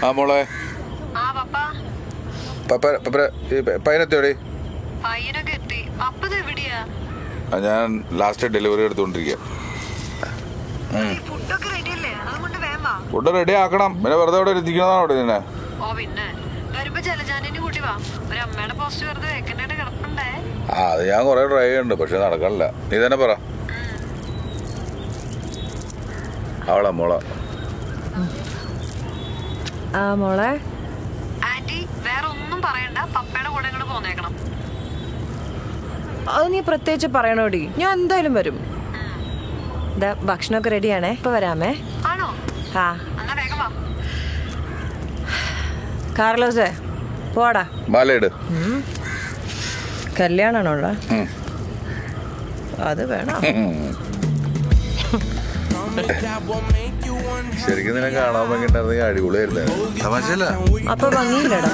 ആ മോളെ പയ്യനെത്തിയോടി? ഞാൻ ലാസ്റ്റ് ഡെലിവറി എടുത്തോണ്ടിരിക്കുക. ഫുഡ് റെഡി ആക്കണം. പിന്നെ വെറുതെ ഇവിടെ എത്തിക്കുന്നതാണ് അവിടെ നിന്നെ. അത് ഞാൻ കൊറേ ട്രൈ ചെയ്യുന്നുണ്ട്, പക്ഷെ നടക്കണില്ല. നീ തന്നെ പറ. അവളാ മോളെ. മോളെ അത് നീ പ്രത്യേകിച്ച് പറയണോടി. ഞാൻ എന്തായാലും വരും. ഭക്ഷണമൊക്കെ റെഡിയാണേ. ഇപ്പൊ വരാമേ. ആ കാർലോസേ പോടാ. ബാലയിട്. കല്യാണാണോള്ള? അത് വേണം. ശരിക്കും നിന്നെ കാണാൻ ഭംഗിണ്ടായിരുന്നെങ്കിൽ അടിപൊളിയായിരുന്നു. തമാശല്ല. അപ്പൊ ഭംഗിയില്ലടാ.